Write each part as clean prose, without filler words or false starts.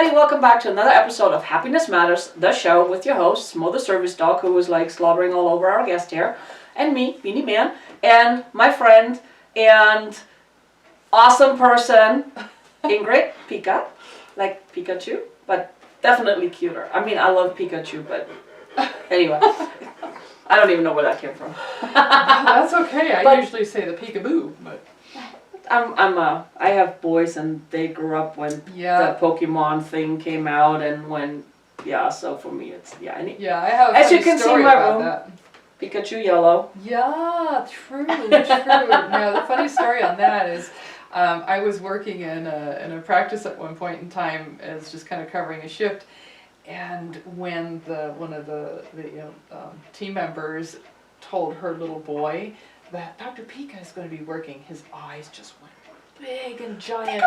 everybody, welcome back to another episode of Happiness Matters, the show with your host, Mo the Service Dog, who was like slobbering all over our guest here, and me, Beanie Man, and my friend and awesome person, Ingrid Pika, like Pikachu, but definitely cuter. I mean, I love Pikachu, but anyway, I don't even know where that came from. That's okay. I usually say the peekaboo, but I have boys and they grew up when the Pokemon thing came out and when, so for me it's, I have as you can see in my room, that. Pikachu yellow. Yeah, true. Now, the funny story on that is I was working in a practice at one point in time as just kind of covering a shift, and when one of the team members told her little boy that Dr. Pika is going to be working, his eyes just went big and giant,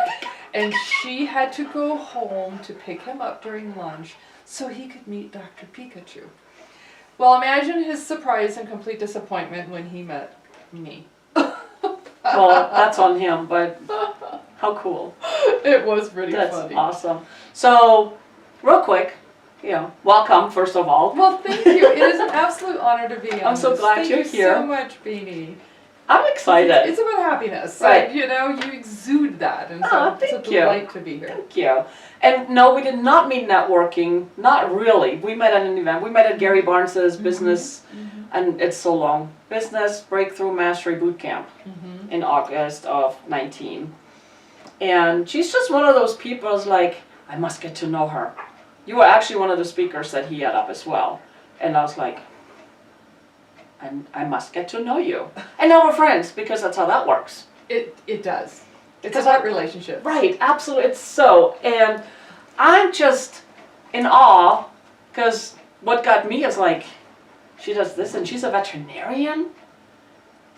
and she had to go home to pick him up during lunch so he could meet Dr. Pikachu. Well, imagine his surprise and complete disappointment when he met me. Well, that's on him, but how cool. It was pretty funny. That's awesome. So, real quick, welcome, first of all. Well, thank you. It is an absolute honor to be on I'm so glad you're here. Thank you so much, Beanie. I'm excited. It's about happiness. Right. You exude that, and so it's a delight to be here. Thank you. And no, we did not meet networking. Not really. We met at an event. We met at Gary Barnes's business, and it's so long. Business Breakthrough Mastery Boot Camp in August of 19. And she's just one of those people who's like, I must get to know her. You were actually one of the speakers that he had up as well. And I was like, I must get to know you. And now we're friends, because that's how that works. It does. It's about relationships. Right, absolutely. It's so. And I'm just in awe, because what got me is like, she does this and she's a veterinarian.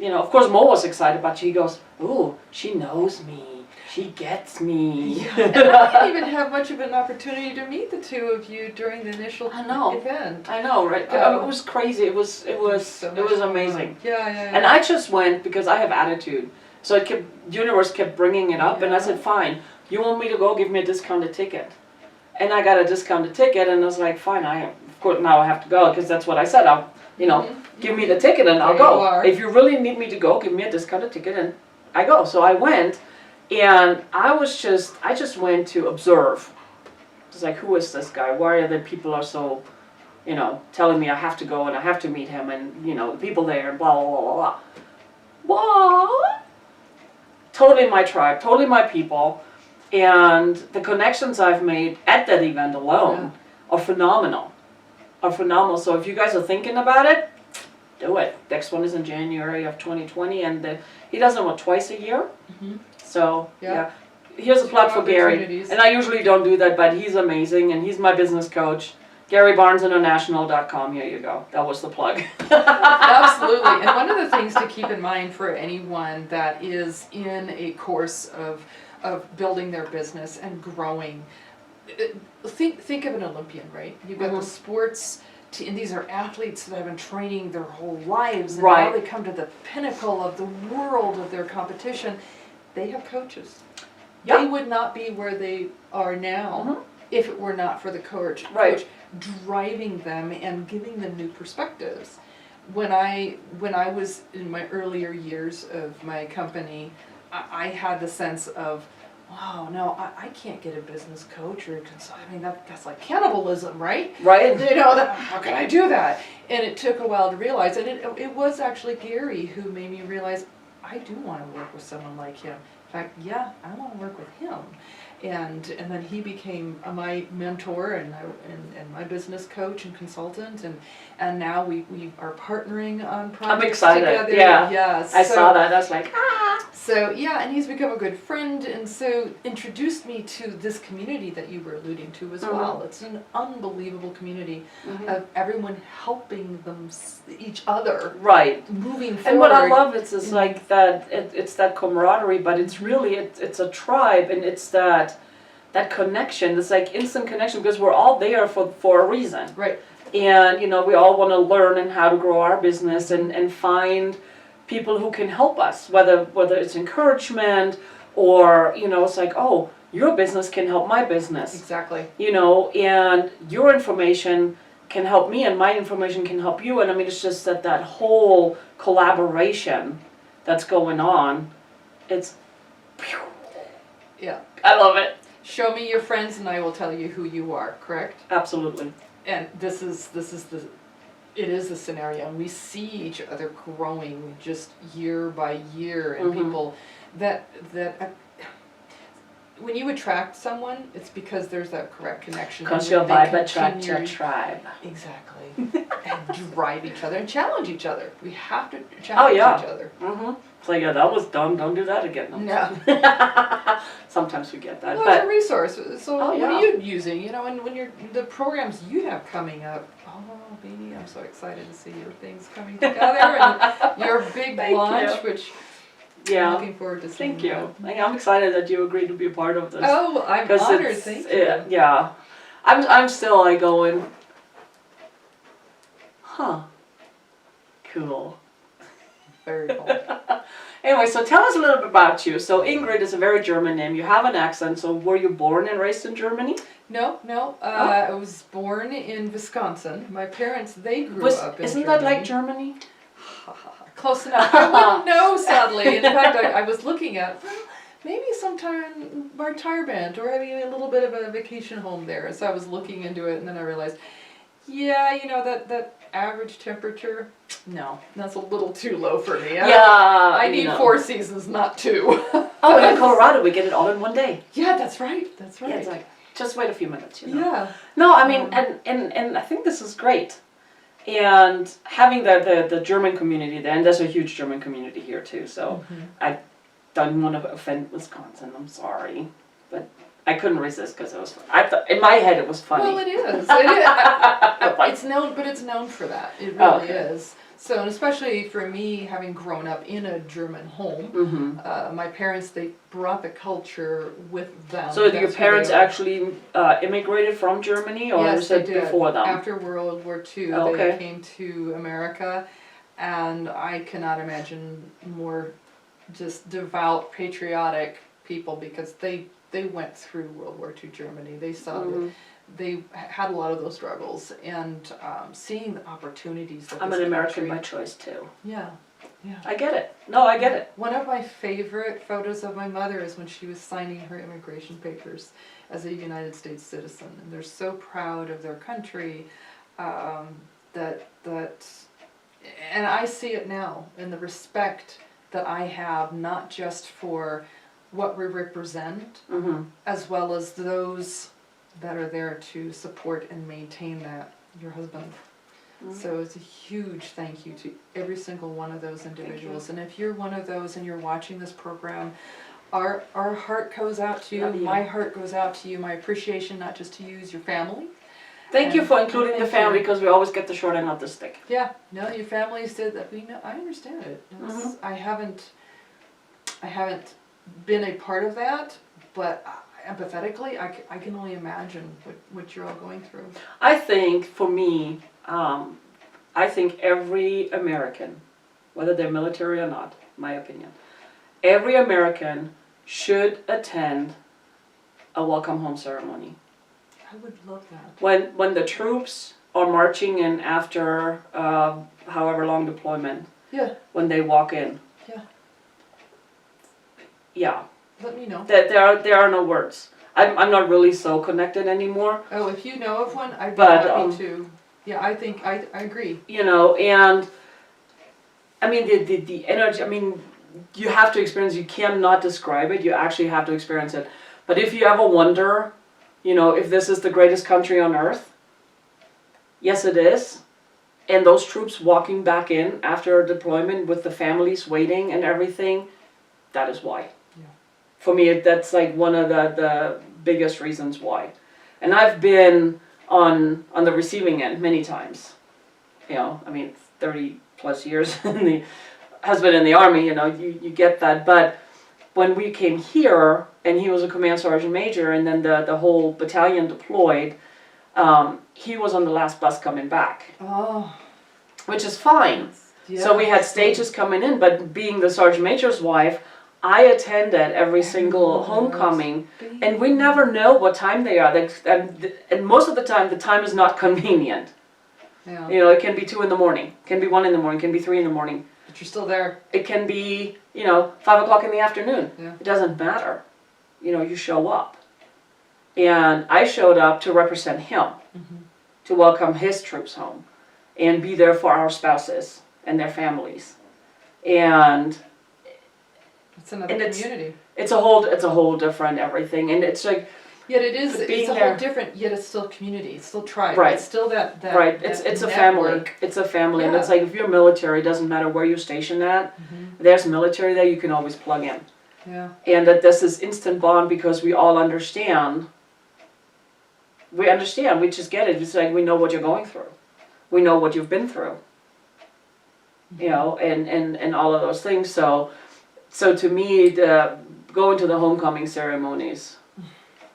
Of course Mo was excited, but she goes, ooh, she knows me. She gets me. Yeah. And I didn't even have much of an opportunity to meet the two of you during the initial event. I know, right? It was crazy. It was amazing. Yeah. And I just went because I have attitude. So the universe kept bringing it up, and I said, fine, you want me to go, give me a discounted ticket. And I got a discounted ticket, and I was like, fine, of course now I have to go, because that's what I said. Give me the ticket and I'll go. If you really need me to go, give me a discounted ticket and I go. So I went, and I just went to observe. It's like, who is this guy? Why are the people are so, telling me I have to go and I have to meet him, and the people there and blah blah blah blah. What? Totally my tribe, totally my people, and the connections I've made at that event alone are phenomenal. So if you guys are thinking about it, do it. Next one is in January of 2020, and he does them twice a year. So here's a plug for Gary. And I usually don't do that, but he's amazing, and he's my business coach. GaryBarnesInternational.com. Here you go. That was the plug. Absolutely. And one of the things to keep in mind for anyone that is in a course of building their business and growing, think of an Olympian, right? You've got the sports, and these are athletes that have been training their whole lives, and now they come to the pinnacle of the world of their competition. They have coaches. They would not be where they are now if it were not for the coach driving them and giving them new perspectives. When I was in my earlier years of my company, I had the sense of, wow, no, I can't get a business coach or a consultant. I mean, that's like cannibalism, right? Right. How can I do that? And it took a while to realize, and it was actually Gary who made me realize, I do want to work with someone like him. In fact, I want to work with him. And then he became my mentor and my business coach and consultant, and now we are partnering on projects. I'm excited. Together. Yeah. I saw that. I was like, So and he's become a good friend, and so introduced me to this community that you were alluding to as well. It's an unbelievable community of everyone helping each other. Right. Moving forward. And what I love is like that. It's that camaraderie, but it's really it's a tribe, and it's that connection. It's like instant connection, because we're all there for a reason. Right. And we all want to learn and how to grow our business and find people who can help us, whether it's encouragement or it's like, oh, your business can help my business. Exactly. You know, and your information can help me and my information can help you. And I mean, it's just that whole collaboration that's going on. It's, Yeah. I love it. Show me your friends and I will tell you who you are, correct? Absolutely. And this is it is the scenario, and we see each other growing just year by year, and people that when you attract someone, it's because there's that correct connection. Because and your they vibe attracts your continue- tribe. Exactly. And drive each other and challenge each other. We have to challenge each other. It's like, yeah, that was dumb, don't do that again. No. Sometimes we get that. Well, But it's a resource. So Oh, what yeah. are you using? You know, and when you're the programs you have coming up. Oh, baby, I'm so excited to see your things coming together and your big Thank launch, you. which I'm yeah, looking forward to seeing. thank you. that. I'm excited that you agreed to be a part of this. Oh, I'm 'Cause honored. it's- Thank you. Yeah, I'm still like going, huh, cool. Very cool. Anyway, so tell us a little bit about you. So Ingrid is a very German name. You have an accent. So were you born and raised in Germany? No. I was born in Wisconsin. My parents, they grew up in Isn't Germany. that like Germany? Close enough. I wouldn't know, sadly. In fact, I was looking at, well, maybe sometime retirement or having a little bit of a vacation home there. So I was looking into it, and then I realized, yeah, you know, that average temperature, no, that's a little too low for me. I need 4 seasons, not 2. Oh, in Colorado, we get it all in one day. Yeah, that's right. That's right. Yeah, it's like, just wait a few minutes, you know. Yeah. No, I mean, and I think this is great. And having the German community there, and there's a huge German community here too, so I don't want to offend Wisconsin, I'm sorry. But I couldn't resist because it was fun. I thought, in my head it was funny. Well, it is. It's known, but it's known for that. It really is. So, and especially for me, having grown up in a German home, my parents, they brought the culture with them. So your parents actually immigrated from Germany, or yes, is it they did. before them? After World War II, they came to America, and I cannot imagine more just devout, patriotic people, because they went through World War II Germany. They saw that they had a lot of those struggles, and seeing the opportunities that I'm this an American country- by choice too. Yeah. I get it. No, I get it. One of my favorite photos of my mother is when she was signing her immigration papers as a United States citizen, and they're so proud of their country that and I see it now in the respect that I have, not just for what we represent, as well as those that are there to support and maintain that, your husband. So it's a huge thank you to every single one of those individuals. And if you're one of those and you're watching this program, our heart goes out to you. Love you. My heart goes out to you. My appreciation, not just to you as your family. Thank you And- for including the thank family, you. because we always get the short end of the stick. Yeah, no, your family said that. We know. I understand it. It's, I haven't been a part of that, but empathetically, I can only imagine what you're all going through. I think, for me, I think every American, whether they're military or not, my opinion, every American should attend a welcome home ceremony. I would love that. When the troops are marching in after however long deployment, Yeah. when they walk in. Yeah. Yeah. Let me know. There are no words. I'm not really so connected anymore. Oh, if you know of one, I'd be But, happy to. Yeah, I think I agree. You know, and I mean the energy. I mean, you have to experience. You cannot describe it. You actually have to experience it. But if you ever wonder, you know, if this is the greatest country on earth, yes, it is. And those troops walking back in after a deployment with the families waiting and everything, that is why. Yeah. For me, that's like one of the biggest reasons why. And I've been on the receiving end many times. You know, I mean, 30 plus years has been in the Army, you know, you get that. But when we came here, and he was a command sergeant major, and then the whole battalion deployed, he was on the last bus coming back. Oh. Which is fine. Yeah. So we had stages coming in, but being the sergeant major's wife, I attended every single homecoming, and we never know what time they are. And most of the time is not convenient. Yeah. You know, it can be 2 in the morning, can be 1 in the morning, can be 3 in the morning. But you're still there. It can be, 5 o'clock in the afternoon. Yeah. It doesn't matter. You show up. And I showed up to represent him, to welcome his troops home, and be there for our spouses and their families. And It's another community. it's a whole different everything, and it's like. Yet it is. Being It's a there. whole different. Yet it's still community. It's still tribe. Right. It's still that. Right. It's a family. network. It's a family, and Yeah. it's like if you're military, it doesn't matter where you're stationed at. There's military there, you can always plug in. Yeah. And that this is instant bond because we all understand. We understand. We just get it. It's like we know what you're going through. We know what you've been through. And all of those things. So to me, going to the homecoming ceremonies,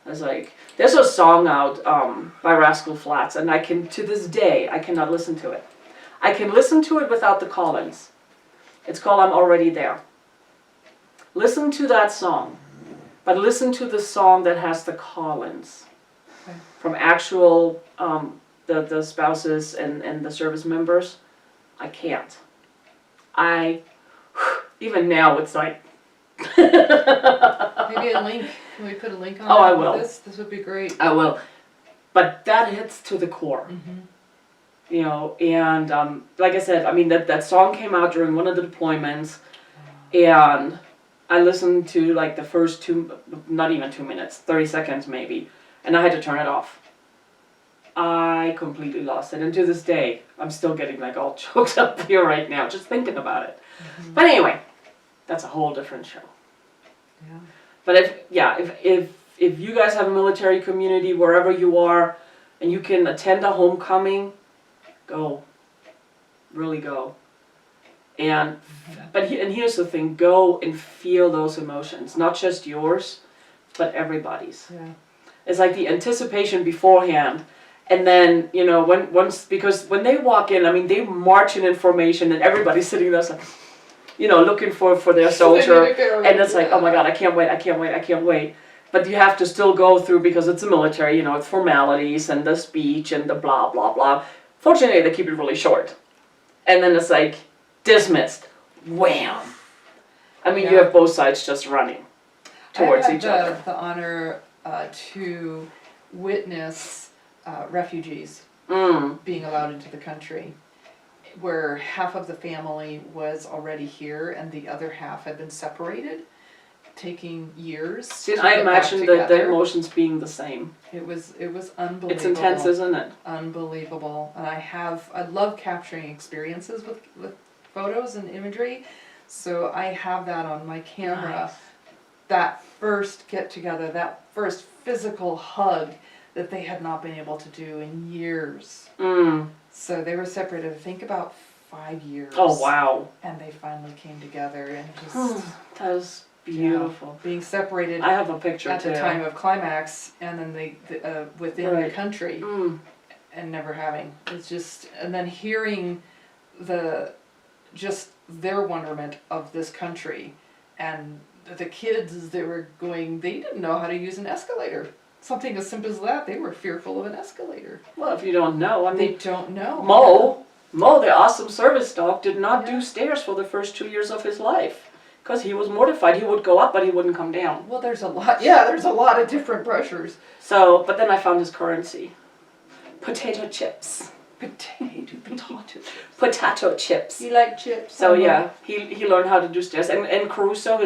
it's like there's a song out by Rascal Flatts, and to this day I cannot listen to it. I can listen to it without the call-ins. It's called "I'm Already There." Listen to that song, but listen to the song that has the call-ins from actual the spouses and the service members. I can't. Even now it's like. Maybe a link. Can we put a link on? Oh, I will. This would be great. I will, but that hits to the core. And like I said, I mean that song came out during one of the deployments, and I listened to like the first not even 2 minutes, 30 seconds maybe, and I had to turn it off. I completely lost it, and to this day, I'm still getting like all choked up here right now, just thinking about it. But anyway, that's a whole different show. Yeah. But if you guys have a military community wherever you are, and you can attend a homecoming, go. Really go. And here's the thing: go and feel those emotions, not just yours, but everybody's. Yeah. It's like the anticipation beforehand, and then because when they walk in, I mean they march in formation, and everybody's sitting there like, looking for their soldier, and it's like, oh my God, I can't wait. But you have to still go through because it's a military, it's formalities and the speech and the blah blah blah. Fortunately, they keep it really short, and then it's like dismissed. Wham! I mean, you have both sides just running towards each other. I had the honor to witness refugees being allowed into the country, where half of the family was already here and the other half had been separated, taking years. See, I imagine the emotions being the same. It was unbelievable. It's intense, isn't it? Unbelievable. And I love capturing experiences with photos and imagery, so I have that on my camera. Nice. That first get together, that first physical hug that they had not been able to do in years. So they were separated, I think, about 5 years. Oh, wow. And they finally came together and just... That was beautiful. Being separated I have a picture at the time of climax, and then they within the country, and never having. It's just... And then hearing their wonderment of this country, and the kids, they didn't know how to use an escalator. Something as simple as that, they were fearful of an escalator. Well, if you don't know, I mean... They don't know. Mo, the awesome service dog, did not do stairs for the first 2 years of his life. Because he was mortified. He would go up, but he wouldn't come down. Well, there's a lot of different pressures. So, but then I found his currency. Potato chips. Potato chips. You like chips? So yeah, he learned how to do stairs. And Caruso,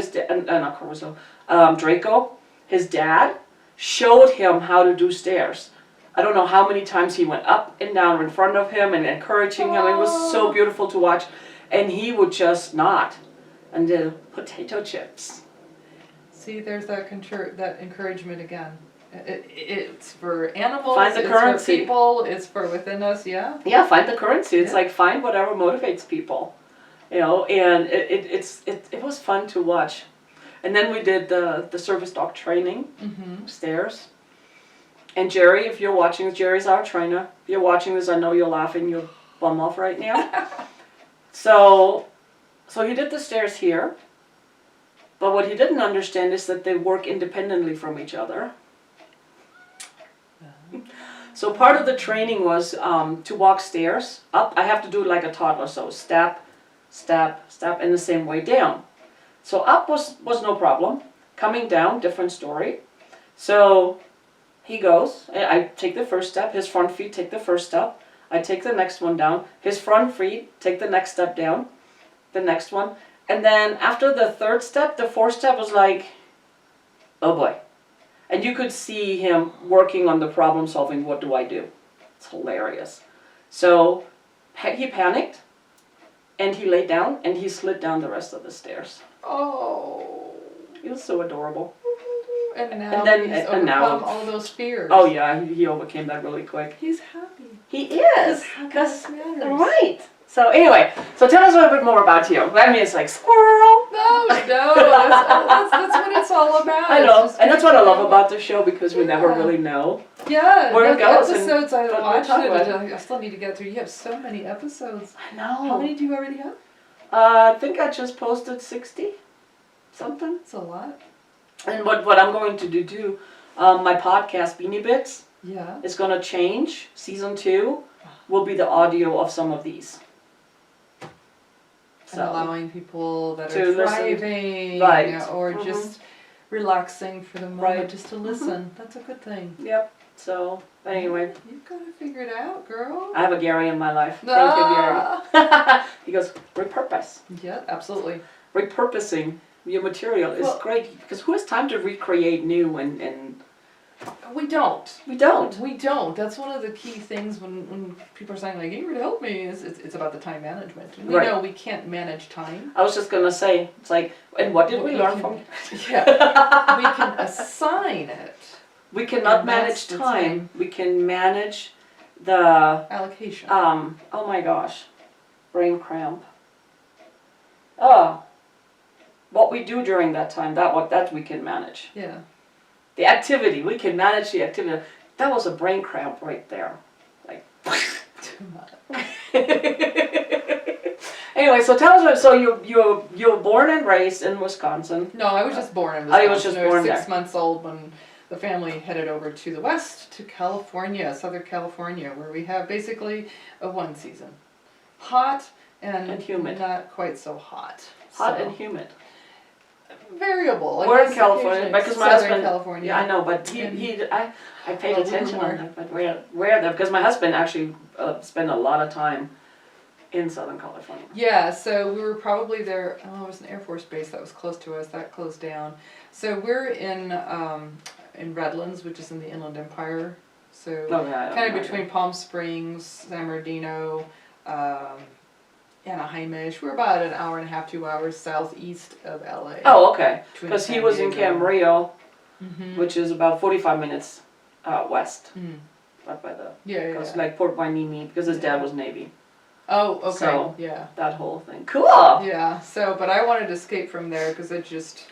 Draco, his dad, showed him how to do stairs. I don't know how many times he went up and down in front of him and encouraging him. It was so beautiful to watch. And he would just nod and do potato chips. See, there's that encouragement again. It's for animals, find the currency. For people, it's for within us, yeah? Yeah, find the currency. It's like find whatever motivates people. And it was fun to watch. And then we did the service dog training upstairs. And Jerry, if you're watching this, Jerry's our trainer. If you're watching this, I know you're laughing your bum off right now. So he did the stairs here. But what he didn't understand is that they work independently from each other. So part of the training was to walk stairs up. I have to do it like a toddler, so step, step, step, in the same way down. So up was no problem. Coming down, different story. So he goes, I take the first step, his front feet take the first step, I take the next one down, his front feet take the next step down, the next one, and then after the third step, the fourth step was like, oh boy. And you could see him working on the problem solving, what do I do? It's hilarious. So he panicked, and he laid down, and he slid down the rest of the stairs. Oh. He was so adorable. And now then, he's and now, overcome all those fears. Oh yeah, he overcame that really quick. He's happy. He is. Because matters. Right. So anyway, so tell us a little bit more about you. I mean, it's like squirrel. No, that's what it's all about. I know, It's and that's just what I getting love to know. about the show, because we never Yeah. really know. Yeah, where it the goes and episodes I what we're watched talking it. about. I still need to get through. You have so many episodes. I know. How many do you already have? I think I just posted 60 something. That's a lot. And what I'm going to do, my podcast Beanie Bits Yeah. is going to change. Season 2 will be the audio of some of these. And allowing people that to are listen. thriving Right. or Mhm. just relaxing for the moment, Right. just to listen. That's a good thing. Yep. So anyway, You've got to figure it out, girl. I have a Gary in my life. Thank you, Gary. He goes, repurpose. Yeah, absolutely. Repurposing your material is Well- great, because who has time to recreate new and We don't. we don't. We don't. That's one of the key things when people are saying like, Ingrid, help me. It's about the time management. We Right. know we can't manage time. I was just gonna say, it's like, and what did What we we learn can- from? Yeah. We can assign it. We cannot And that's manage the time. We can manage the Allocation. oh my gosh, brain cramp. Oh, what we do during that time, that we can manage. Yeah. The activity, we can manage the activity. That was a brain cramp right there. Like. Too much. Anyway, so tell us. So you were born and raised in Wisconsin. No, I was just born in Oh, Wisconsin. you was just I was born 6 there. months old when the family headed over to the west, to California, Southern California, where we have basically a one season. Hot and humid. Not quite so hot. Hot So, and humid. variable. I We're in guess California occasionally. because my Southern husband. California. Yeah, I know, but And- I paid Well, we attention were- on that. But where that, because my husband actually spent a lot of time in Southern California. Yeah, so we were probably there. Oh, it was an Air Force base that was close to us. That closed down. So we're in Redlands, which is in the Inland Empire. So Oh yeah. kind of between Palm Springs, San Bernardino, Anaheimish. We're about an hour and a half, 2 hours southeast of LA. Oh, okay. between Because he San was in Diego. Camarillo, Mhm. which is about 45 minutes west, Mm. right by the. Yeah, yeah. Because yeah. like Port Hueneme, because his dad was Navy. Oh, okay. So- Yeah. That whole thing. Cool. Yeah. So, but I wanted to escape from there because it just.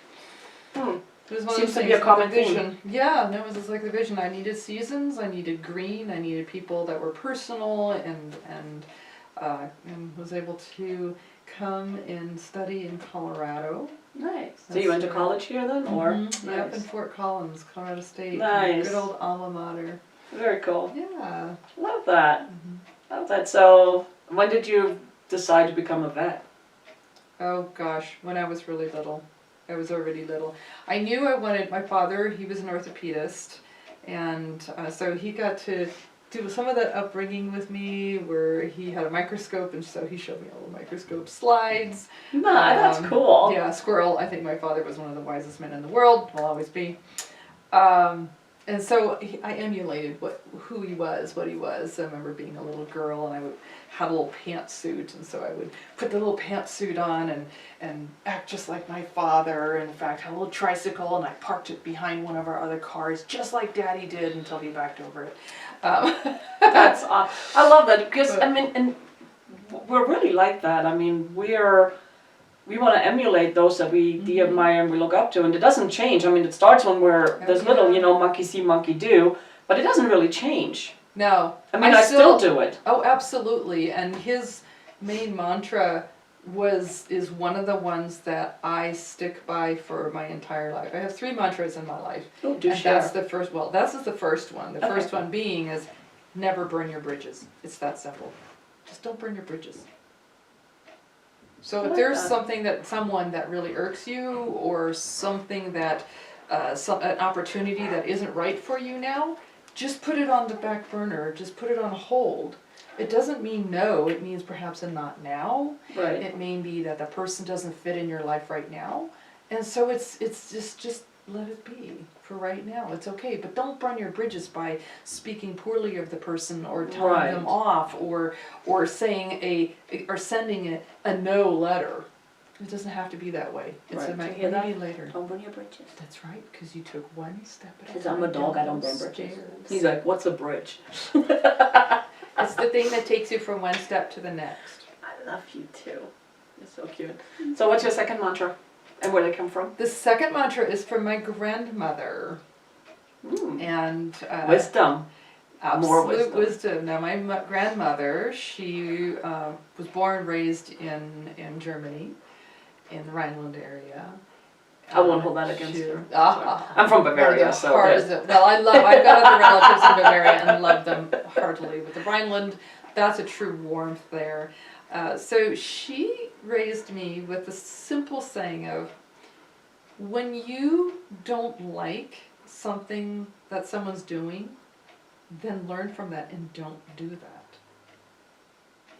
Hmm. It was one Seems of to those be a things, common the theme. vision. Yeah, no, it was just like the vision. I needed seasons. I needed green. I needed people that were personal, and was able to come and study in Colorado. Nice. So That's you went to right. college here then, or? Mhm. Yeah, up in Nice. Fort Collins, Colorado State. Nice. Good old alma mater. Very cool. Yeah. Love that. Mhm. Love that. So when did you decide to become a vet? Oh gosh, when I was really little. I was already little. I knew I wanted, my father, he was an orthopedist, and so he got to do some of that upbringing with me where he had a microscope, and so he showed me all the microscope slides. Nah, that's cool. Yeah, squirrel. I think my father was one of the wisest men in the world, will always be. And so I emulated who he was, what he was. I remember being a little girl, and I had a little pantsuit, and so I would put the little pantsuit on and act just like my father. In fact, had a little tricycle, and I parked it behind one of our other cars, just like Daddy did, until he backed over it. That's I love that, because I mean, and we're really like that. I mean, we want to emulate those that we admire and we look up to, and it doesn't change. I mean, it starts when we're there's little, monkey see, monkey do, but it doesn't really change. No. I mean, I still do it. Oh, absolutely. And his main mantra is one of the ones that I stick by for my entire life. I have 3 mantras in my life. Oh, do And share. that's the first, well, that's the first one. The Okay. first one being is never burn your bridges. It's that simple. Just don't burn your bridges. So I if like there's that. someone that really irks you, or something that, an opportunity that isn't right for you now, just put it on the back burner, just put it on hold. It doesn't mean no, it means perhaps a not now. Right. It may be that the person doesn't fit in your life right now. And so it's just let it be for right now. It's okay, but don't burn your bridges by speaking poorly of the person, or telling Right. them off, or saying or sending a no letter. It doesn't have to be that way. It's Right. a Do you maybe hear that? later. Don't burn your bridges. That's right, because you took one step at a time. Because I'm a dog, down I don't burn those bridges. stairs. He's like, what's a bridge? It's the thing that takes you from one step to the next. I love you too. It's so cute. So what's your second mantra? And where did it come from? The second mantra is from my grandmother. And Wisdom. More absolute wisdom. wisdom. Now, my grandmother, she was born and raised in Germany, in the Rhineland area. I won't hold that against her. Ah, I'm from Bavaria, so well, I've got other relatives in Bavaria and love them heartily. But the Rhineland, that's a true warmth there. So she raised me with the simple saying of, when you don't like something that someone's doing, then learn from that and don't do that.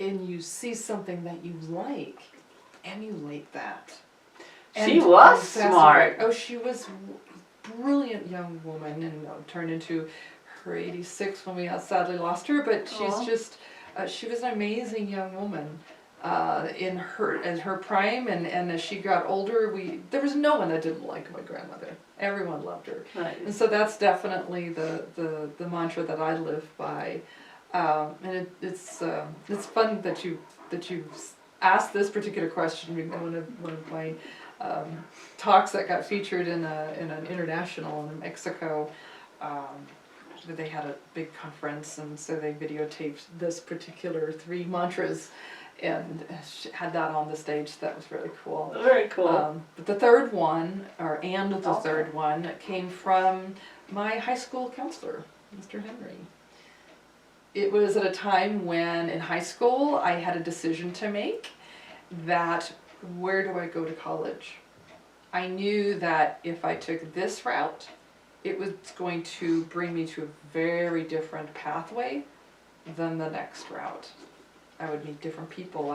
And you see something that you like, emulate that. She And was that's smart. right. Oh, she was a brilliant young woman, and turned into her 86 when we sadly lost her. But she's Aw. just, she was an amazing young woman in her prime, and as she got older, there was no one that didn't like my grandmother. Everyone loved her, and Nice. so that's definitely the mantra that I live by. And it's fun that you asked this particular question. One of my talks that got featured in an international in Mexico. They had a big conference, and so they videotaped this particular 3 mantras, and had that on the stage. That was really cool. Very cool. But the third one, Okay. third one, came from my high school counselor, Mr. Henry. It was at a time when in high school I had a decision to make, that where do I go to college? I knew that if I took this route, it was going to bring me to a very different pathway than the next route. I would meet different people.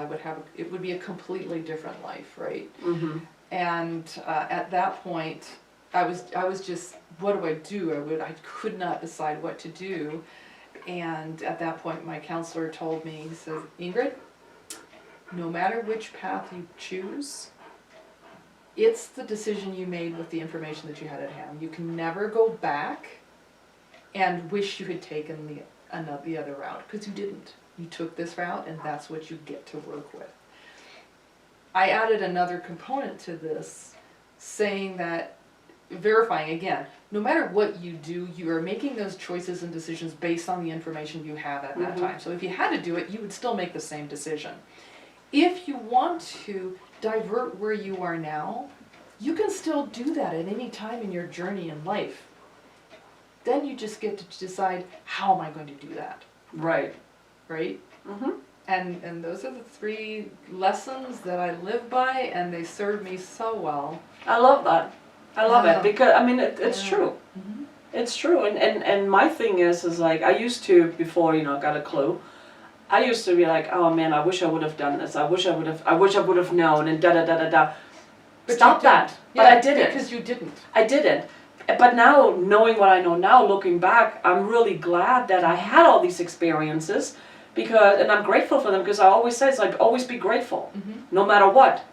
It would be a completely different life, right? Mm-hmm. And at that point, I was just, what do I do? I could not decide what to do. And at that point, my counselor told me, he says, Ingrid, no matter which path you choose, it's the decision you made with the information that you had at hand. You can never go back and wish you had taken the other route, because you didn't. You took this route, and that's what you get to work with. I added another component to this, saying that, verifying again, no matter what you do, you are making those choices and decisions based on the information you have at that time. So if you had to do it, you would still make the same decision. If you want to divert where you are now, you can still do that at any time in your journey in life. Then you just get to decide, how am I going to do that? Right. Right? Mm-hmm. And those are the 3 lessons that I live by, and they serve me so well. I love that. I love Yeah. it, because I mean it's Yeah. true. Mm-hmm. It's true, and my thing is like, I used to, before got a clue, I used to be like, oh man, I wish I would have done this. I wish I would have known, and da da da da da. But Stop you didn't. that. But I Yeah, didn't. because you didn't. I didn't. But now, knowing what I know now, looking back, I'm really glad that I had all these experiences, and I'm grateful for them, because I always say, it's like, always be grateful, no matter what.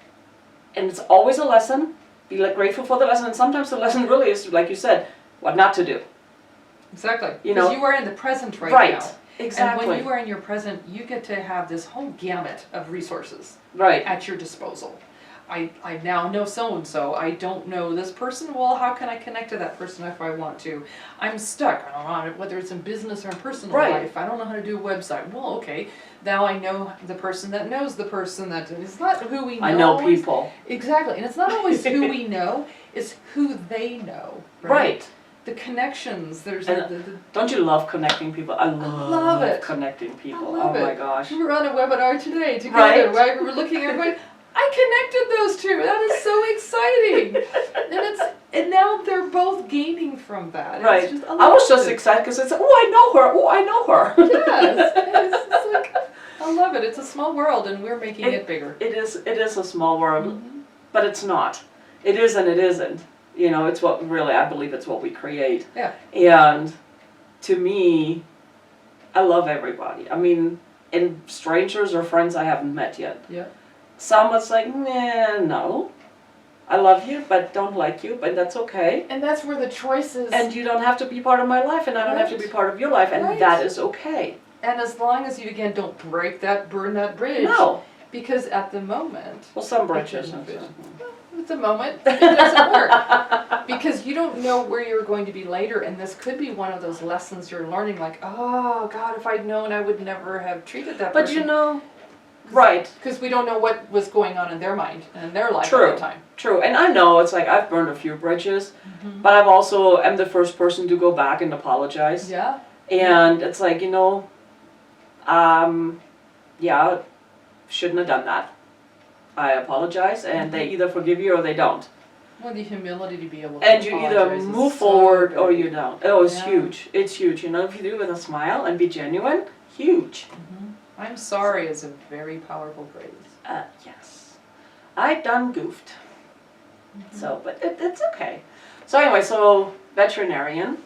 And it's always a lesson. Be grateful for the lesson, and sometimes the lesson really is, like you said, what not to do. Exactly. You Because know? you are in the present right now. Exactly. And when you are in your present, you get to have this whole gamut of resources Right. at your disposal. I now know so-and-so, I don't know this person, well, how can I connect to that person if I want to? I'm stuck, I don't know, whether it's in business or in personal Right. life, I don't know how to do a website, well, okay, now I know the person that knows the person that, it's not who we know. I know always. people. Exactly, and it's not always who we know, it's who they know, right? Right. The connections, there's And don't you love connecting people? I love it. connecting people. I love oh my it. gosh. We were on a webinar today together, Right. right? We were looking at everybody. I connected those two. That is so exciting. And now they're both gaining from that. Right. It's just, I was just it. excited because it's, oh, I know her. Oh, I know her. Yes. It's like, I love it. It's a small world and we're making it bigger. It is a small world, Mm-hmm. but it's not. It is and it isn't. You know, it's what really, I believe it's what we create. Yeah. And to me, I love everybody. I mean, and strangers or friends I haven't met yet. Yeah. Some it's like, nah, no. I love you, but don't like you, but that's okay. And that's where the choice is. And you don't have to be part of my life, and I don't have to be part of your life, and Right. that is okay. And as long as you, again, don't burn that bridge. No. Because at the moment, Well, some bridges. at the moment, it doesn't work. Because you don't know where you're going to be later, and this could be one of those lessons you're learning, like, oh, God, if I'd known, I would never have treated that But person. you know, right. Because we don't know what was going on in their mind and in their life True. at the time. True, and I know it's like I've burned a few bridges, Mm-hmm. but I've also am the first person to go back and apologize. Yeah. And it's like, you know, yeah, shouldn't have done that. I apologize, and they either forgive you or they don't. Well, the humility to be able to And you either apologize is move so forward or big. you don't. Oh, it's Yeah. huge. It's huge. You know, if you do it with a smile and be genuine, huge. Mhm. I'm sorry is a very powerful phrase. Yes. I done goofed. So, but it's okay. So anyway, so veterinarian.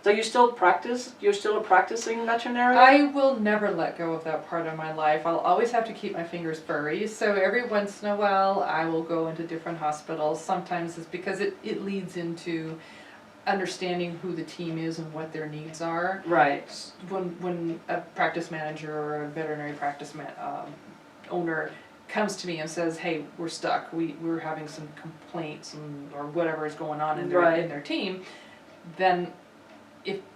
So you still practice? You're still a practicing veterinarian? I will never let go of that part of my life. I'll always have to keep my fingers furry. So every once in a while, I will go into different hospitals. Sometimes it's because it leads into understanding who the team is and what their needs are. Right. When a practice manager or a veterinary practice owner comes to me and says, "Hey, we're stuck. We're having some complaints or whatever is going on in their team," then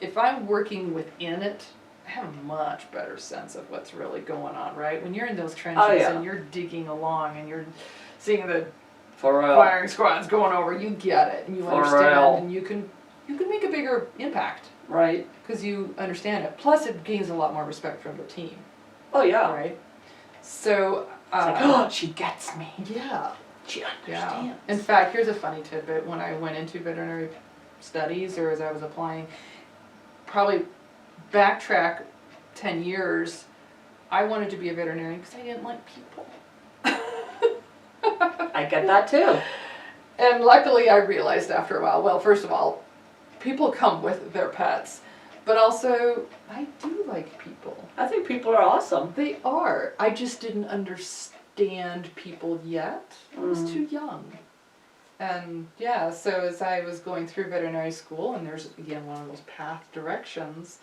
if I'm working within it, I have a much better sense of what's really going on, right? When you're in those trenches and you're digging along and you're seeing the For real. firing squads going over, you get it and you For understand real. and you can make a bigger impact Right. because you understand it. Plus, it gains a lot more respect from the team, Oh yeah. right? So, It's like, oh, she gets me. yeah. She Yeah. understands. In fact, here's a funny tidbit. When I went into veterinary studies or as I was applying, probably backtrack 10 years, I wanted to be a veterinarian because I didn't like people. I get that too. And luckily I realized after a while, well, first of all, people come with their pets, but also I do like people. I think people are awesome. They are. I just didn't understand people yet. I was too young. And yeah, so as I was going through veterinary school, and there's again one of those path directions,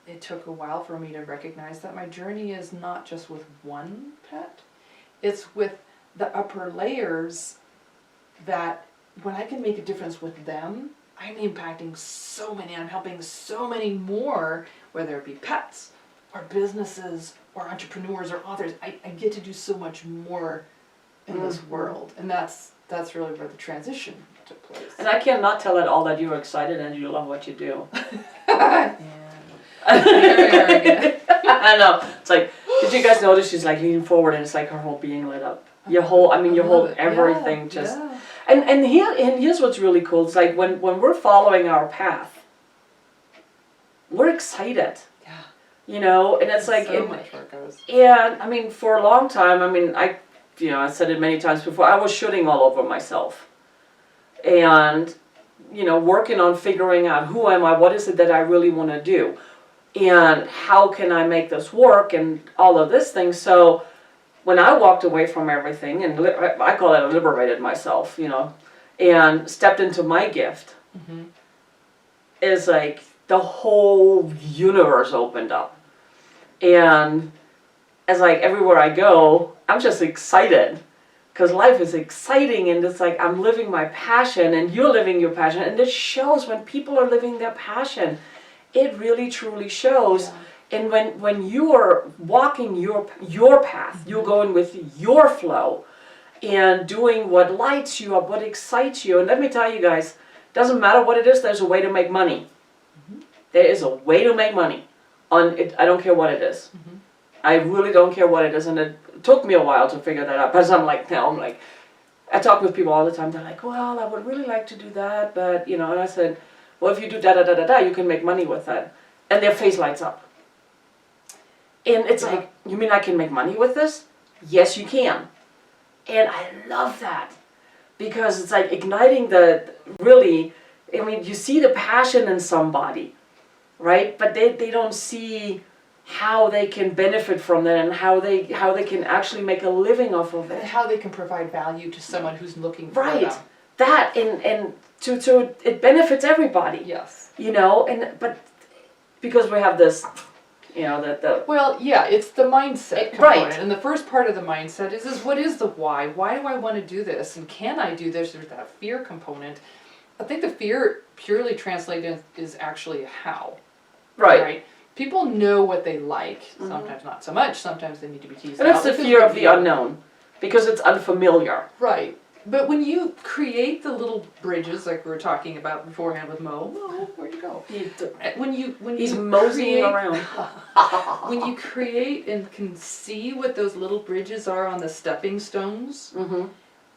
it took a while for me to recognize that my journey is not just with one pet, it's with the upper layers that when I can make a difference with them, I'm impacting so many, I'm helping so many more, whether it be pets or businesses or entrepreneurs or authors. I get to do so much more in this world, and that's really where the transition took place. And I cannot tell at all that you're excited and you love what you do. Yeah. Here we are again. I know. It's like, did you guys notice she's like leaning forward and it's like her whole being lit up. Your whole, I mean, your whole everything just. Yeah. And here's what's really cool. It's like when we're following our path, we're excited. Yeah. You know, and it's like, So much work goes. and I mean, for a long time, I mean, I said it many times before, I was shooting all over myself. And, you know, working on figuring out who am I, what is it that I really want to do, and how can I make this work, and all of this thing. So when I walked away from everything, and I call it I liberated myself, you know, and stepped into my gift, is like the whole universe opened up. And as like everywhere I go, I'm just excited because life is exciting and it's like I'm living my passion and you're living your passion, and it shows when people are living their passion. It really truly shows. Yeah. And when you are walking your path, you're going with your flow and doing what lights you up, what excites you. And let me tell you guys, doesn't matter what it is, there's a way to make money. There is a way to make money on it. I don't care what it is. I really don't care what it is, and it took me a while to figure that out. Because I'm like, I talk with people all the time. They're like, well, I would really like to do that, but and I said, well, if you do da da da da da, you can make money with that, and their face lights up. And it's like, you mean I can make money with this? Yes, you can. And I love that because it's like igniting you see the passion in somebody, right? But they don't see how they can benefit from that and how they can actually make a living off of it. And how they can provide value to someone who's looking for right. them. That and to it benefits everybody. Yes. But because we have this, Well, yeah, it's the mindset component. Right. And the first part of the mindset is what is the why? Why do I want to do this? And can I do this? There's that fear component. I think the fear purely translated is actually a how. Right. People know what they like. Sometimes not so much. Sometimes they need to be teased. And it's the fear of the unknown because it's unfamiliar. Right. But when you create the little bridges, like we were talking about beforehand with Mo, where'd you go? He's moseying around. When you create and can see what those little bridges are on the stepping stones,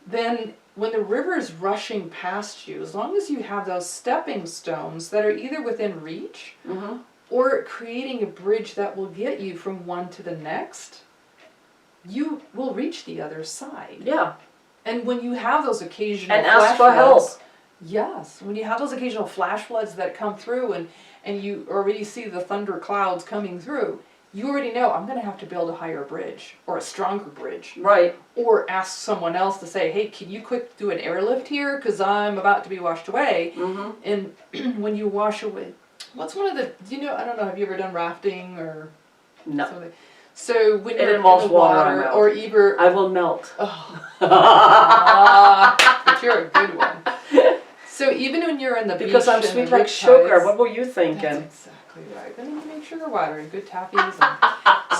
then when the river is rushing past you, as long as you have those stepping stones that are either within reach or creating a bridge that will get you from one to the next, you will reach the other side. Yeah. And when you have those occasional and flash ask for help. floods, yes, when you have those occasional flash floods that come through and you already see the thunder clouds coming through, you already know I'm going to have to build a higher bridge or a stronger bridge. Right. Or ask someone else to say, hey, can you quick do an airlift here? Because I'm about to be washed away. And when you wash away, what's one of the, I don't know, have you ever done rafting or? No. Something? So when you're involves in the water or either I will melt. but you're a good one. So even when you're in the beach because I'm and sweet the like rip sugar. tides, What were you thinking? that's exactly right. Then you make sugar water and good taffies.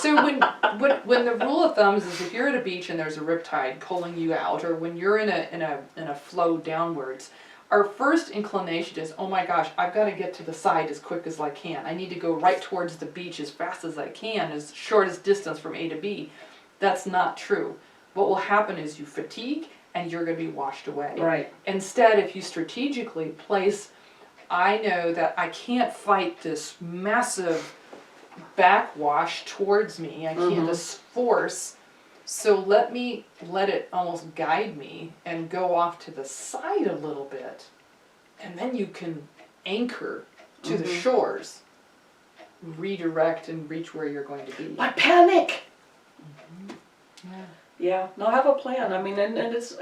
So when the rule of thumb is if you're at a beach and there's a rip tide pulling you out, or when you're in a flow downwards, our first inclination is, oh my gosh, I've got to get to the side as quick as I can. I need to go right towards the beach as fast as I can, as short as distance from A to B. That's not true. What will happen is you fatigue and you're going to be washed away. Right. Instead, if you strategically place, I know that I can't fight this massive backwash towards me. I can't, this force. So let it almost guide me and go off to the side a little bit. And then you can anchor to the shores, redirect and reach where you're going to be. But panic! Yeah. Yeah, no, have a plan. I mean, and it's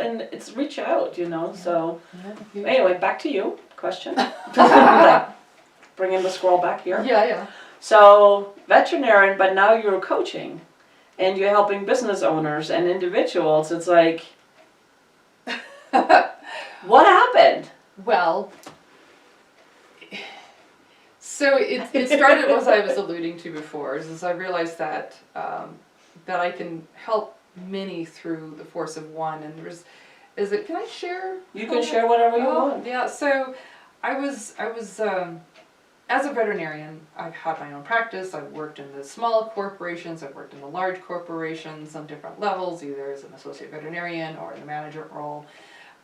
reach out, so. Yeah. Anyway, back to you, question. Bringing the scroll back here. Yeah. So, veterinarian, but now you're coaching. And you're helping business owners and individuals. It's like, what happened? Well, so it started as I was alluding to before, is I realized that that I can help many through the force of one. And can I share? You can share whatever you want. Yeah. So I was as a veterinarian, I've had my own practice. I've worked in the small corporations. I've worked in the large corporations on different levels, either as an associate veterinarian or in the management role.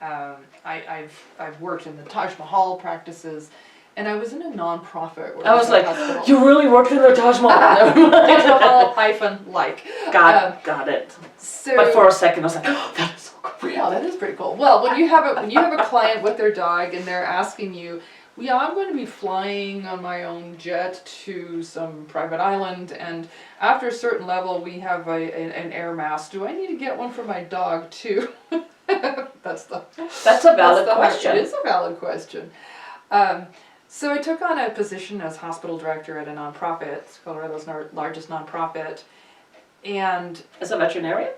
I've worked in the Taj Mahal practices, and I was in a nonprofit. I was like, you really worked in the Taj Mahal? Taj Mahal -like. Got it. So, but for a second, I was like, oh, that is so cool. Yeah, that is pretty cool. Well, when you have a client with their dog and they're asking you, yeah, I'm going to be flying on my own jet to some private island, and after a certain level we have an air mask. Do I need to get one for my dog too? That's a valid question. It is a valid question. So I took on a position as hospital director at a nonprofit. It's Colorado's largest nonprofit. And as a veterinarian?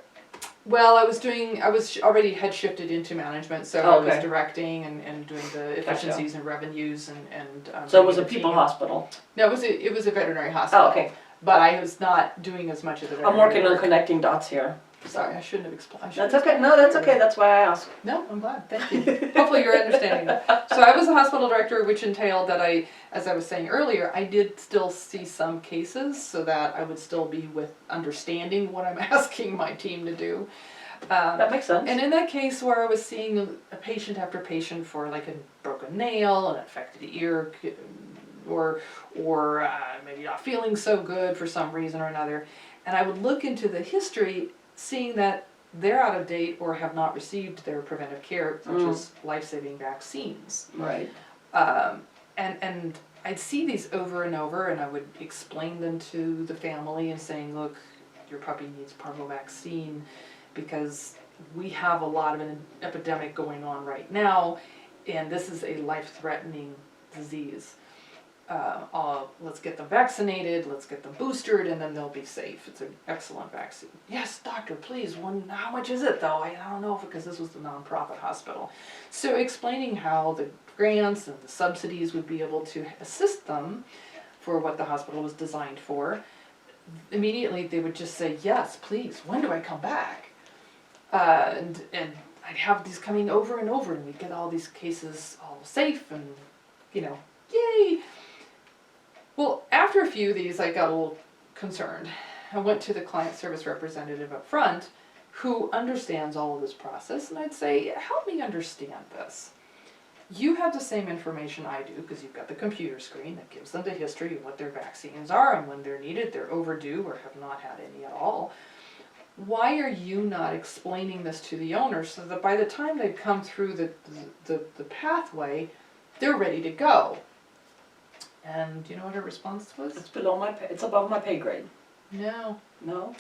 Well, I was already had shifted into management, so I was Okay. directing and doing the efficiencies and revenues and. So it was a bringing the people team. hospital. No, it was a veterinary hospital. Oh, okay. But I was not doing as much of the veterinary I'm working on work. connecting dots here. Sorry, I shouldn't have explained. That's okay. No, that's okay. That's why I asked. No, I'm glad. Thank you. Hopefully you're understanding that. So I was a hospital director, which entailed that as I was saying earlier, I did still see some cases so that I would still be with understanding what I'm asking my team to do. That makes sense. And in that case where I was seeing a patient after patient for like a broken nail, an affected ear, or maybe not feeling so good for some reason or another, and I would look into the history, seeing that they're out of date or have not received their preventive care, such as life-saving vaccines. Right. And I'd see these over and over, and I would explain them to the family and saying, look, your puppy needs parvo vaccine because we have a lot of an epidemic going on right now, and this is a life-threatening disease. Let's get them vaccinated, let's get them boosted, and then they'll be safe. It's an excellent vaccine. Yes, doctor, please, how much is it though? I don't know, because this was the nonprofit hospital. So explaining how the grants and the subsidies would be able to assist them for what the hospital was designed for, immediately they would just say, yes, please, when do I come back? And I'd have these coming over and over, and we'd get all these cases all safe and, yay! Well, after a few of these, I got a little concerned. I went to the client service representative up front who understands all of this process, and I'd say, help me understand this. You have the same information I do because you've got the computer screen that gives them the history of what their vaccines are and when they're needed, they're overdue or have not had any at all. Why are you not explaining this to the owner so that by the time they come through the pathway, they're ready to go? And do you know what her response was? It's above my pay grade. No. No?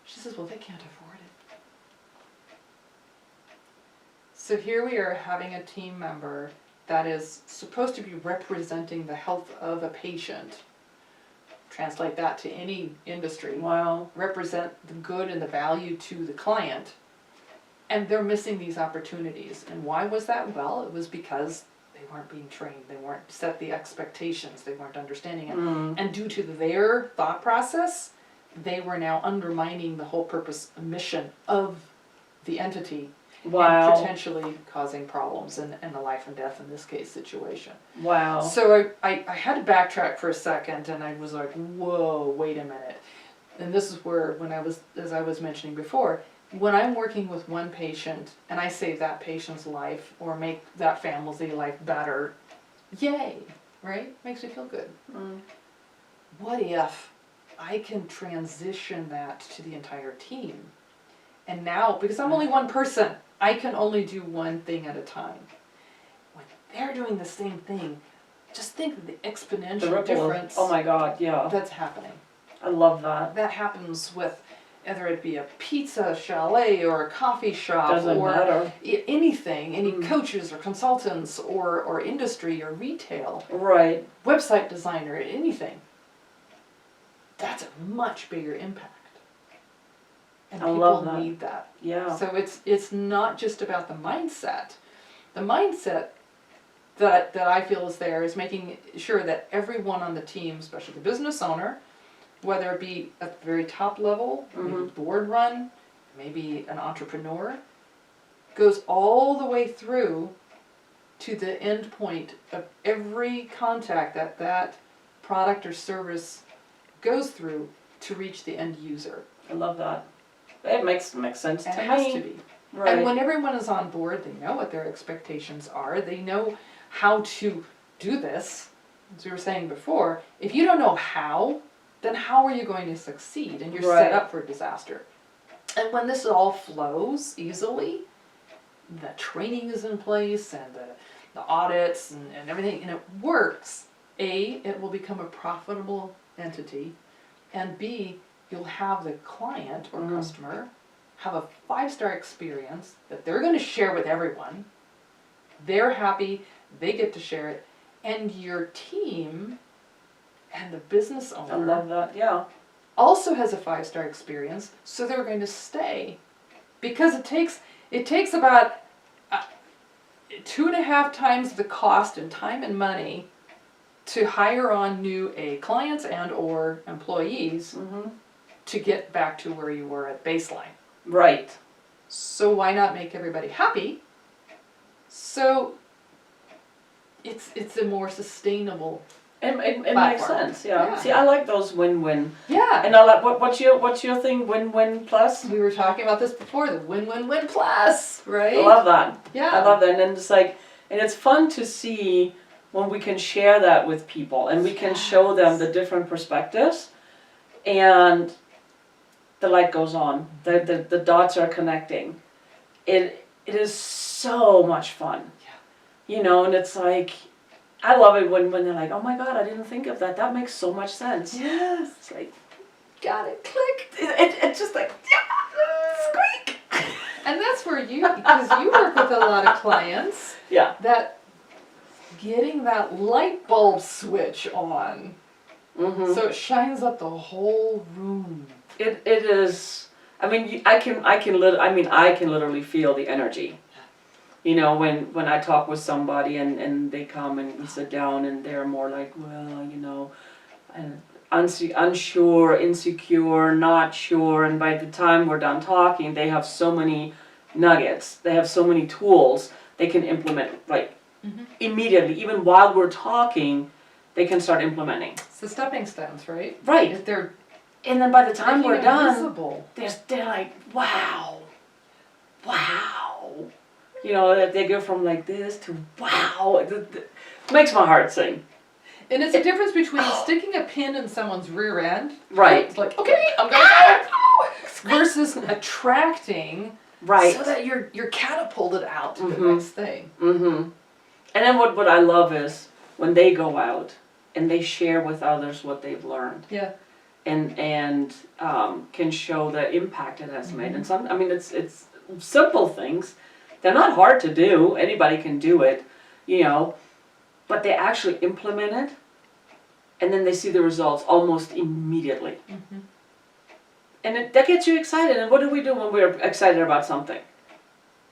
She says, well, they can't afford it. So here we are having a team member that is supposed to be representing the health of a patient. Translate that to any industry. Wow. Represent the good and the value to the client. And they're missing these opportunities. And why was that? Well, it was because they weren't being trained, they weren't set the expectations, they weren't understanding it. And due to their thought process, they were now undermining the whole purpose and mission of the entity. Wow. And potentially causing problems in the life and death, in this case, situation. Wow. So I had to backtrack for a second, and I was like, whoa, wait a minute. And this is where, as I was mentioning before, when I'm working with one patient and I save that patient's life or make that family's life better, yay, right? Makes me feel good. What if I can transition that to the entire team? And now, because I'm only one person, I can only do one thing at a time. When they're doing the same thing, just think of the exponential difference. Oh my God, yeah. That's happening. I love that. That happens with whether it be a pizza chalet or a coffee shop Doesn't or matter. anything, any coaches or consultants or industry or retail, Right. website designer, anything. That's a much bigger impact. And I love people that. need that. Yeah. So it's not just about the mindset. The mindset that I feel is there is making sure that everyone on the team, especially the business owner, whether it be at the very top level, maybe board run, maybe an entrepreneur, goes all the way through to the end point of every contact that product or service goes through to reach the end user. I love that. It makes sense to And me. it has to be. Right. And when everyone is on board, they know what their expectations are. They know how to do this. As we were saying before, if you don't know how, then how are you going to succeed? And you're set up for disaster. And when this all flows easily, the training is in place and the audits and everything, and it works, A, it will become a profitable entity, and B, you'll have the client or customer have a 5-star experience that they're going to share with everyone. They're happy, they get to share it, and your team and the business owner, I love that, yeah. also has a 5-star experience, so they're going to stay because it takes about 2.5 times the cost in time and money to hire on new clients and or employees to get back to where you were at baseline. Right. So why not make everybody happy? So it's a more sustainable. It makes platform. sense, yeah. Yeah. See, I like those win-win. Yeah. And I like what's your thing? Win-win plus. We were talking about this before, the win-win-win plus, right? I love that. Yeah. I love that, and then it's like, and it's fun to see when we can share that with people, and we can show them the different perspectives, and the light goes on. The dots are connecting. It is so much fun. Yeah. You know, and it's like, I love it when they're like, oh my God, I didn't think of that. That makes so much sense. Yes. It's like, Got it. Click. it's just like, yeah, squeak. And that's where because you work with a lot of clients, Yeah. that getting that light bulb switch on, Mm-hmm. so it shines up the whole room. It is. I mean, I can literally feel the energy. You know, when I talk with somebody and they come and we sit down and they're more like, well, you know, and unsure, insecure, not sure, and by the time we're done talking, they have so many nuggets, they have so many tools they can implement, like, immediately, even while we're talking, they can start implementing. It's the stepping stones, right? Right. If they're And then by the time we're done, visible. they're like, wow. You know, that they go from like this to wow. It makes my heart sing. And it's a difference between sticking a pin in someone's rear end. Right. It's like, okay, I'm gonna go. Versus attracting. Right. So that you're catapulted out to the next thing. Mm-hmm. And then what I love is when they go out and they share with others what they've learned. Yeah. And can show the impact it has made. And it's simple things. They're not hard to do. Anybody can do it, you know. But they actually implement it, and then they see the results almost immediately. Mm-hmm. And that gets you excited. And what do we do when we're excited about something?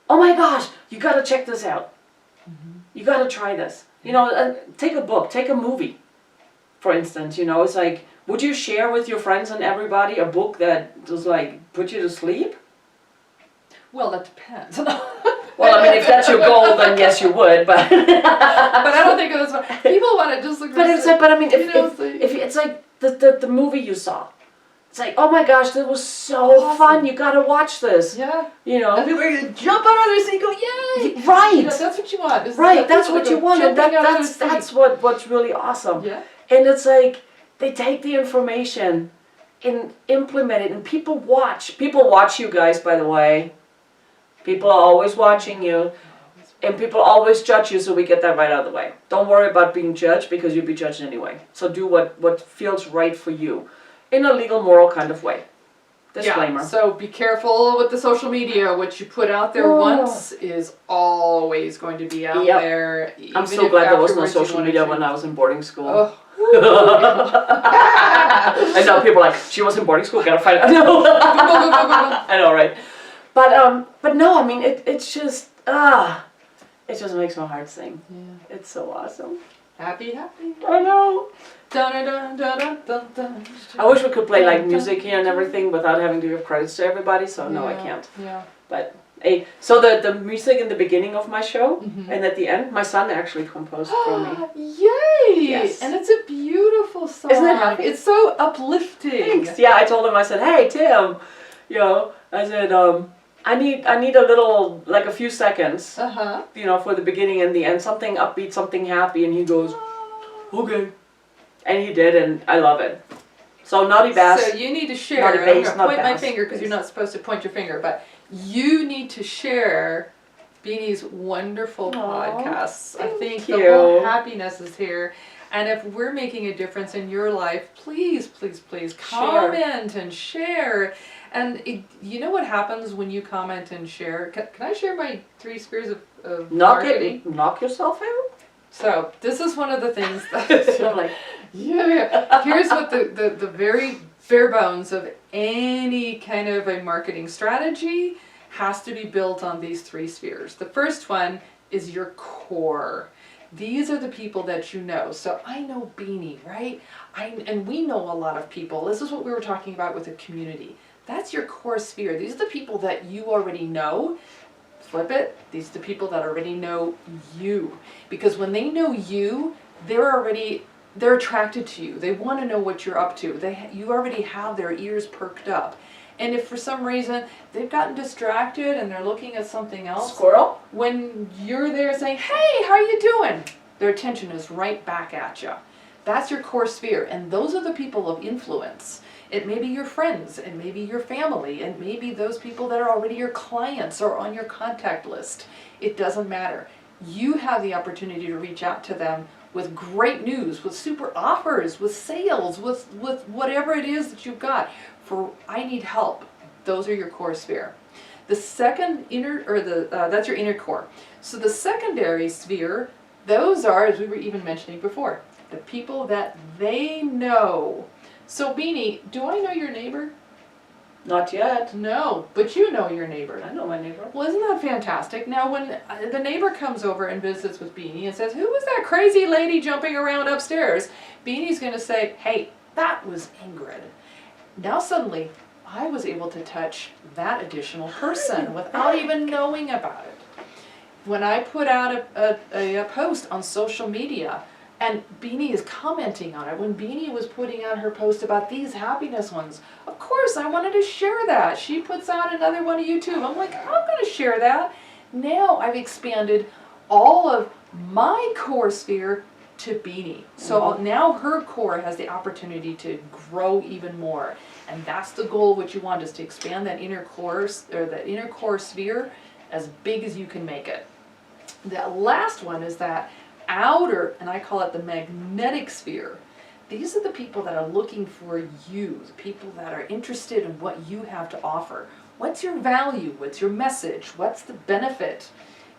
Oh my gosh, you gotta check this out. You gotta try this. You know, take a book, take a movie, for instance. You know, it's like, would you share with your friends and everybody a book that just like put you to sleep? Well, that depends. Well, I mean, if that's your goal, then yes, you would. But but I don't think that's what people want to just look. But it's like, but I mean, if if it's like the movie you saw, it's like, oh my gosh, that was so fun. You gotta watch this. Yeah. You know. And people are gonna jump out of their seat and go, yay! Right. You know, that's what you want. Right. That's what you want, and that's what's really awesome. Yeah. And it's like they take the information and implement it, and people watch. People watch you guys, by the way. People are always watching you, and people always judge you, so we get that right out of the way. Don't worry about being judged, because you'll be judged anyway. So do what feels right for you, in a legal, moral kind of way. Disclaimer. Yeah, so be careful with the social media. What you put out there once is always going to be out there. I'm so glad there was no social media when I was in boarding school. Oh. I know people are like, she was in boarding school, gotta find out. I know, right? But no, I mean, it's just, it just makes my heart sing. Yeah. It's so awesome. Happy. I know. Dun, dun, dun, dun, dun, dun. I wish we could play like music here and everything without having to give credits to everybody, so no, I can't. Yeah. But, hey, so the music in the beginning of my show, and at the end, my son actually composed for me. Yay! Yes. And it's a beautiful song. Isn't it happy? It's so uplifting. Thanks. Yeah, I told him, I said, hey, Tim, you know, I said, I need a little, like a few seconds, you know, for the beginning and the end, something upbeat, something happy, and he goes, okay. And he did, and I love it. So Naughty Bass. So you need to share. Naughty I'm Bass, going to not point my Bass. finger because you're not supposed to point your finger, but you need to share Beanie's wonderful podcasts. I think the whole happiness is here. And if we're making a difference in your life, please comment and share. And you know what happens when you comment and share? Can I share my 3 spheres of marketing? Knock yourself out? So this is one of the things that I'm like, yeah. Here's what the very bare bones of any kind of a marketing strategy has to be built on these 3 spheres. The first one is your core. These are the people that you know. So I know Beanie, right? And we know a lot of people. This is what we were talking about with the community. That's your core sphere. These are the people that you already know. Flip it. These are the people that already know you. Because when they know you, they're attracted to you. They want to know what you're up to. You already have their ears perked up. And if for some reason they've gotten distracted and they're looking at something else, Squirrel? when you're there saying, hey, how are you doing? Their attention is right back at you. That's your core sphere. And those are the people of influence. It may be your friends, and maybe your family, and maybe those people that are already your clients or on your contact list. It doesn't matter. You have the opportunity to reach out to them with great news, with super offers, with sales, with whatever it is that you've got. For I need help. Those are your core sphere. The second that's your inner core. So the secondary sphere, those are, as we were even mentioning before, the people that they know. So Beanie, do I know your neighbor? Not yet. No, but you know your neighbor. I know my neighbor. Well, isn't that fantastic? Now, when the neighbor comes over and visits with Beanie and says, who was that crazy lady jumping around upstairs? Beanie's going to say, hey, that was Ingrid. Now suddenly, I was able to touch that additional person without even knowing about it. When I put out a post on social media, and Beanie is commenting on it, when Beanie was putting out her post about these happiness ones, of course I wanted to share that. She puts out another one on YouTube. I'm like, I'm going to share that. Now I've expanded all of my core sphere to Beanie. So now her core has the opportunity to grow even more. And that's the goal. What you want is to expand that inner core, or the inner core sphere, as big as you can make it. The last one is that outer, and I call it the magnetic sphere. These are the people that are looking for you, the people that are interested in what you have to offer. What's your value? What's your message? What's the benefit?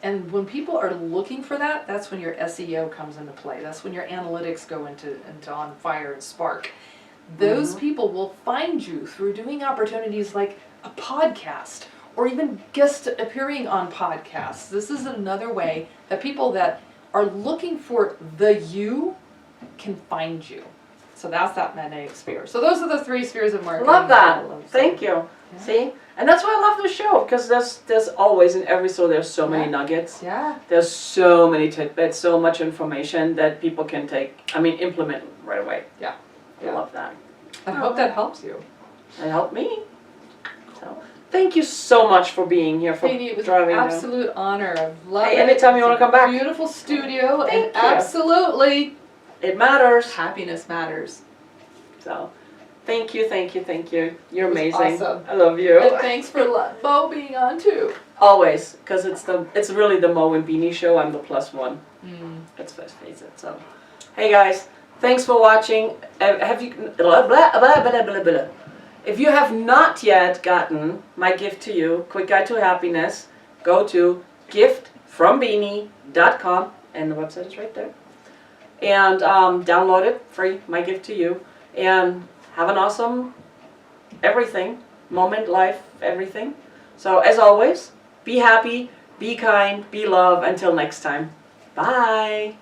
And when people are looking for that, that's when your SEO comes into play. That's when your analytics go into on fire and spark. Those people will find you through doing opportunities like a podcast or even guest appearing on podcasts. This is another way that people that are looking for the you can find you. So that's that magnetic sphere. So those are the 3 spheres of marketing. Love that. Thank you. Yeah. See? And that's why I love the show, because there's always, in every show, there's so many nuggets. Yeah. There's so many tidbits, so much information that people can implement right away. Yeah. I love that. I hope that helps you. It helped me. So, thank you so much for being here, for Katie, it was driving an absolute honor. I've loved Hey, it. anytime you want to come back. Beautiful studio. Thank and you. Absolutely, It matters. happiness matters. So, thank you. You're It was amazing. awesome. I love you. And thanks for Bo being on too. Always, because it's really the Mo and Beanie show. I'm the +1. Let's face it. So, hey guys, thanks for watching. Have you If you have not yet gotten my gift to you, Quick Guide to Happiness, go to giftfrombeanie.com, and the website is right there. And download it, free, my gift to you. And have an awesome everything, moment, life, everything. So as always, be happy, be kind, be love. Until next time, bye.